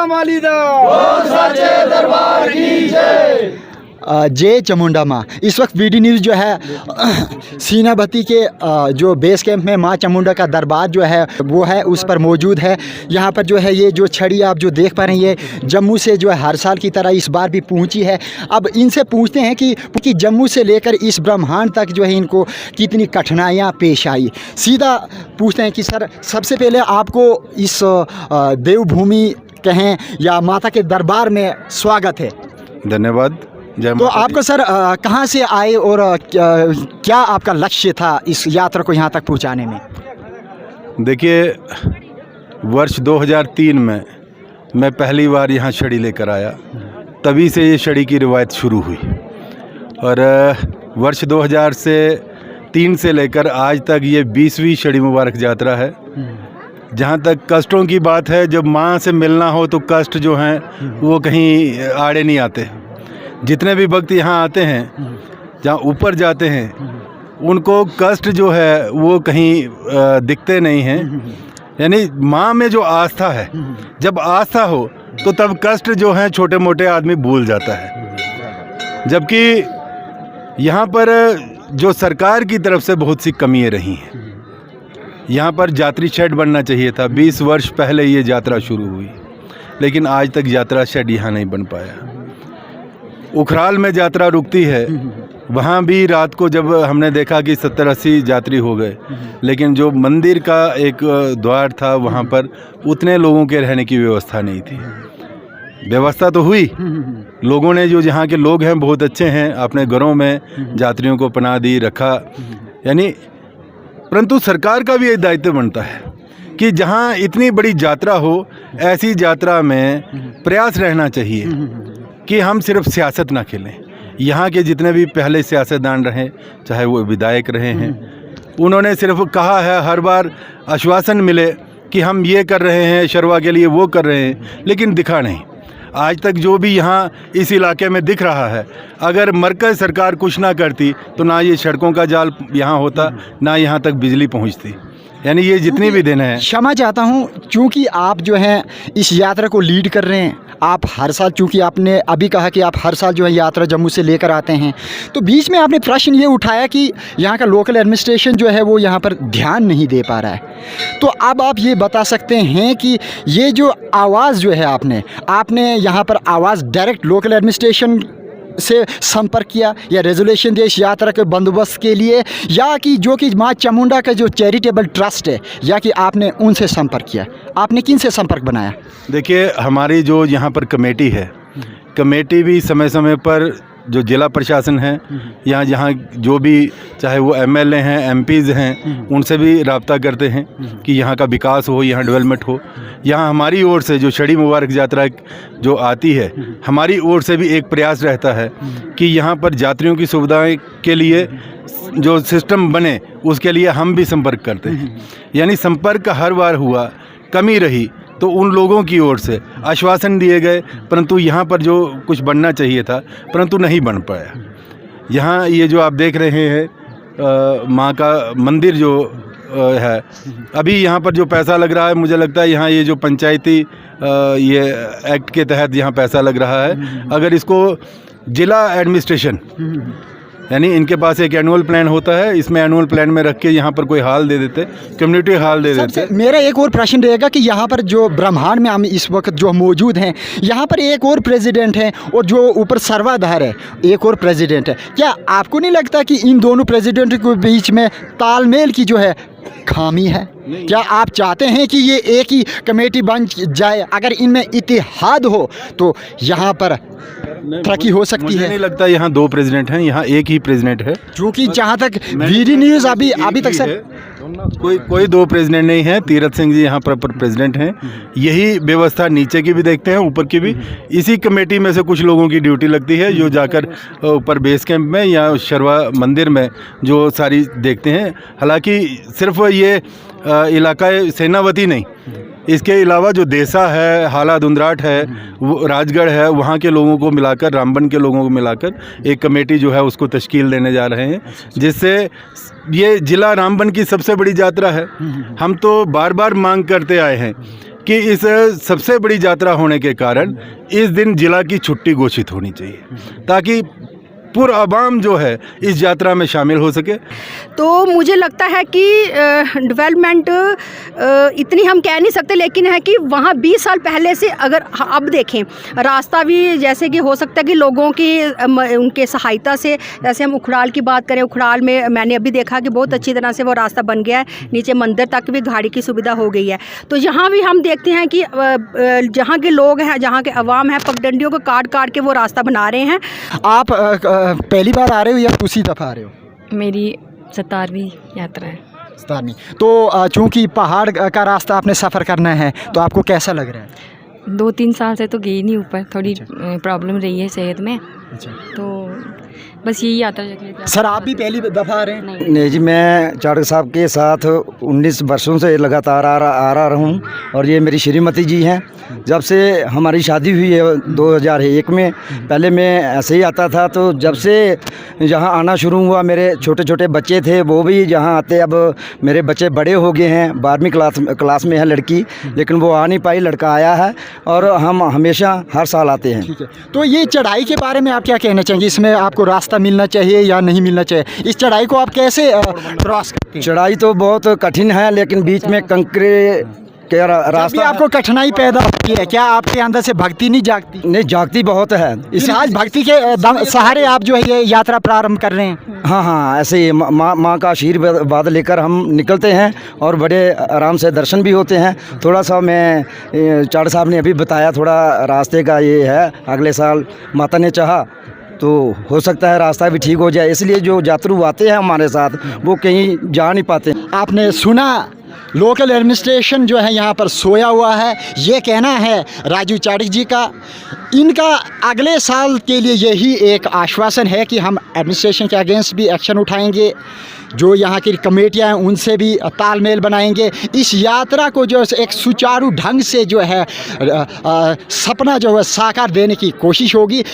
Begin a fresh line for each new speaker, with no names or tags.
राम वाली दा सच्चे दरबार की जय। जय चामुंडा माँ। इस वक्त वीडी न्यूज़ जो है सीनाबत्ती के जो बेस कैंप में माँ चामुंडा का दरबार जो है वो है उस पर मौजूद है। यहाँ पर जो है ये जो छड़ी आप जो देख पा रहे हैं ये जम्मू से जो है हर साल की तरह इस बार भी पहुँची है। अब इनसे पूछते हैं कि जम्मू से लेकर इस ब्रह्मांड तक जो है इनको कितनी कठिनाइयाँ पेश आई। सीधा पूछते हैं कि सर सबसे पहले आपको इस देवभूमि कहें या माता के दरबार में स्वागत है।
धन्यवाद।
तो आपको सर कहाँ से आए और क्या आपका लक्ष्य था इस यात्रा को यहाँ तक पहुँचाने में?
देखिए, वर्ष 2003 में मैं पहली बार यहाँ छड़ी लेकर आया, तभी से ये छड़ी की रिवायत शुरू हुई और वर्ष 2003 से लेकर आज तक ये 20वीं छड़ी मुबारक यात्रा है। जहाँ तक कष्टों की बात है, जब माँ से मिलना हो तो कष्ट जो हैं वो कहीं आड़े नहीं आते। जितने भी भक्त यहाँ आते हैं, जहाँ ऊपर जाते हैं, उनको कष्ट जो है वो कहीं दिखते नहीं हैं। यानी माँ में जो आस्था है, जब आस्था हो तो तब कष्ट जो हैं छोटे मोटे आदमी भूल जाता है। जबकि यहाँ पर जो सरकार की तरफ से बहुत सी कमियाँ रही हैं। यहाँ पर यात्री शेड बनना चाहिए था। 20 वर्ष पहले ये यात्रा शुरू हुई, लेकिन आज तक यात्रा शेड यहाँ नहीं बन पाया। उखराल में यात्रा रुकती है, वहाँ भी रात को जब हमने देखा कि 70-80 यात्री हो गए, लेकिन जो मंदिर का एक द्वार था वहाँ पर उतने लोगों के रहने की व्यवस्था नहीं थी। व्यवस्था तो हुई, लोगों ने जो यहाँ के लोग हैं बहुत अच्छे हैं, अपने घरों में यात्रियों को पनाह दी रखा। यानी परंतु सरकार का भी एक दायित्व बनता है कि जहाँ इतनी बड़ी यात्रा हो, ऐसी यात्रा में प्रयास रहना चाहिए कि हम सिर्फ सियासत ना खेलें। यहाँ के जितने भी पहले सियासतदान रहे, चाहे वो विधायक रहे हैं, उन्होंने सिर्फ कहा है, हर बार आश्वासन मिले कि हम ये कर रहे हैं, शर्वा के लिए वो कर रहे हैं, लेकिन दिखा नहीं। आज तक जो भी यहाँ इस इलाके में दिख रहा है, अगर मरकज़ सरकार कुछ ना करती तो ना ये सड़कों का जाल यहाँ होता, ना यहाँ तक बिजली पहुँचती। यानी ये जितनी भी दिन है।
क्षमा चाहता हूँ, चूँकि आप जो हैं इस यात्रा को लीड कर रहे हैं, आप हर साल, चूँकि आपने अभी कहा कि आप हर साल जो है यात्रा जम्मू से लेकर आते हैं, तो बीच में आपने प्रश्न ये उठाया कि यहाँ का लोकल एडमिनिस्ट्रेशन जो है वो यहाँ पर ध्यान नहीं दे पा रहा है। तो अब आप ये बता सकते हैं कि ये जो आवाज़ जो है आपने यहाँ पर आवाज़ डायरेक्ट लोकल एडमिनिस्ट्रेशन से संपर्क किया या रेजोल्यूशन दिया इस यात्रा के बंदोबस्त के लिए, या कि जो कि माँ चामुंडा का जो चैरिटेबल ट्रस्ट है, या कि आपने उनसे संपर्क किया? आपने किन से संपर्क बनाया?
देखिए, हमारी जो यहाँ पर कमेटी है, कमेटी भी समय समय पर जो जिला प्रशासन है या यहाँ जो भी, चाहे वो एमएलए हैं, एमपीज़ हैं, उनसे भी राब्ता करते हैं कि यहाँ का विकास हो, यहाँ डेवलपमेंट हो। यहाँ हमारी ओर से जो छड़ी मुबारक यात्रा जो आती है, हमारी ओर से भी एक प्रयास रहता है कि यहाँ पर यात्रियों की सुविधाएं के लिए जो सिस्टम बने, उसके लिए हम भी संपर्क करते हैं। यानी संपर्क हर बार हुआ, कमी रही तो उन लोगों की ओर से आश्वासन दिए गए, परंतु यहाँ पर जो कुछ बनना चाहिए था परंतु नहीं बन पाया। यहाँ ये जो आप देख रहे हैं माँ का मंदिर जो है, अभी यहाँ पर जो पैसा लग रहा है, मुझे लगता है यहाँ ये जो पंचायती ये एक्ट के तहत यहाँ पैसा लग रहा है, अगर इसको जिला एडमिनिस्ट्रेशन, यानी इनके पास एक एनुअल प्लान होता है, इसमें एनुअल प्लान में रख के यहाँ पर कोई हाल दे देते, कम्युनिटी हाल दे देते।
मेरा एक और प्रश्न रहेगा कि यहाँ पर जो ब्रह्मांड में हम इस वक्त जो मौजूद हैं, यहाँ पर एक और प्रेसिडेंट है और जो ऊपर सर्वाधार है एक और प्रेसिडेंट है। क्या आपको नहीं लगता कि इन दोनों प्रेसिडेंट के बीच में तालमेल की जो है खामी है? क्या आप चाहते हैं कि ये एक ही कमेटी बन जाए? अगर इनमें इत्तेहाद हो तो यहाँ पर तरक्की हो सकती है।
मुझे नहीं लगता यहाँ दो प्रेसिडेंट हैं, यहाँ एक ही प्रेसिडेंट है।
क्योंकि जहाँ तक वीडी न्यूज़ अभी तक सर
कोई दो प्रेसिडेंट नहीं है। तीरथ सिंह जी यहाँ पर प्रेसिडेंट हैं। यही व्यवस्था नीचे की भी देखते हैं, ऊपर की भी। इसी कमेटी में से कुछ लोगों की ड्यूटी लगती है जो जाकर ऊपर बेस कैंप में या शर्वा मंदिर में जो सारी देखते हैं। हालांकि सिर्फ ये इलाका सेनावती नहीं, इसके अलावा जो देसा है, हाला दुंदराट है, वो राजगढ़ है, वहाँ के लोगों को मिलाकर, रामबन के लोगों को मिलाकर एक कमेटी जो है उसको तश्कील देने जा रहे हैं, जिससे ये जिला रामबन की सबसे बड़ी यात्रा है। हम तो बार बार मांग करते आए हैं कि इस सबसे बड़ी यात्रा होने के कारण इस दिन जिला की छुट्टी घोषित होनी चाहिए ताकि पूरा आवाम जो है इस यात्रा में शामिल हो सके।
तो मुझे लगता है कि डेवलपमेंट इतनी हम कह नहीं सकते, लेकिन है कि वहाँ 20 साल पहले से अगर अब देखें रास्ता भी जैसे कि हो सकता है कि लोगों की उनके सहायता से, जैसे हम उखड़ाल की बात करें, उखड़ाल में मैंने अभी देखा कि बहुत अच्छी तरह से वो रास्ता बन गया है, नीचे मंदिर तक भी गाड़ी की सुविधा हो गई है। तो यहाँ भी हम देखते हैं कि जहाँ के लोग हैं, जहाँ के अवाम हैं, पगडंडियों को काट काट के वो रास्ता बना रहे हैं।
आप पहली बार आ रहे हो या दूसरी दफ़ा आ रहे हो?
मेरी 17वीं यात्रा है।
17वीं। तो चूँकि पहाड़ का रास्ता आपने सफ़र करना है तो आपको कैसा लग रहा है?
2-3 साल से तो गई नहीं ऊपर, थोड़ी प्रॉब्लम रही है सेहत में,
अच्छा।
तो बस यही यात्रा जगह।
सर आप भी पहली दफ़ा आ रहे हैं?
नहीं जी, मैं चाड़क साहब के साथ 19 वर्षों से लगातार आ रहा हूँ और ये मेरी श्रीमती जी हैं। जब से हमारी शादी हुई है 2001 में, पहले मैं ऐसे ही आता था, तो जब से यहाँ आना शुरू हुआ, मेरे छोटे छोटे बच्चे थे वो भी यहाँ आते। अब मेरे बच्चे बड़े हो गए हैं, 12वीं क्लास में है लड़की, लेकिन वो आ नहीं पाई, लड़का आया है और हम हमेशा हर साल आते हैं।
ठीक है। तो ये चढ़ाई के बारे में आप क्या कहना चाहेंगे? इसमें आपको रास्ता मिलना चाहिए या नहीं मिलना चाहिए? इस चढ़ाई को आप कैसे क्रॉस करते हैं?
चढ़ाई तो बहुत कठिन है, लेकिन बीच में कंकरे के रास्ता
आपको कठिनाई पैदा होती है, क्या आपके अंदर से भक्ति नहीं जागती?
नहीं, जागती बहुत है।
इस आज भक्ति के सहारे आप जो है ये यात्रा प्रारंभ कर रहे हैं।
हाँ हाँ, ऐसे ही माँ का आशीर्वाद लेकर हम निकलते हैं और बड़े आराम से दर्शन भी होते हैं। थोड़ा सा मैं चाड़ साहब ने अभी बताया, थोड़ा रास्ते का ये है, अगले साल माता ने चाहा तो हो सकता है रास्ता भी ठीक हो जाए, इसलिए जो यात्रु आते हैं हमारे साथ वो कहीं जा नहीं पाते।
आपने सुना लोकल एडमिनिस्ट्रेशन जो है यहाँ पर सोया हुआ है, ये कहना है राजू चाड़क जी का। इनका अगले साल के लिए यही एक आश्वासन है कि हम एडमिनिस्ट्रेशन के अगेंस्ट भी एक्शन उठाएंगे, जो यहाँ की कमेटियाँ हैं उनसे भी तालमेल बनाएंगे। इस यात्रा को जो एक सुचारू ढंग से जो है सपना जो है साकार देने की कोशिश होगी।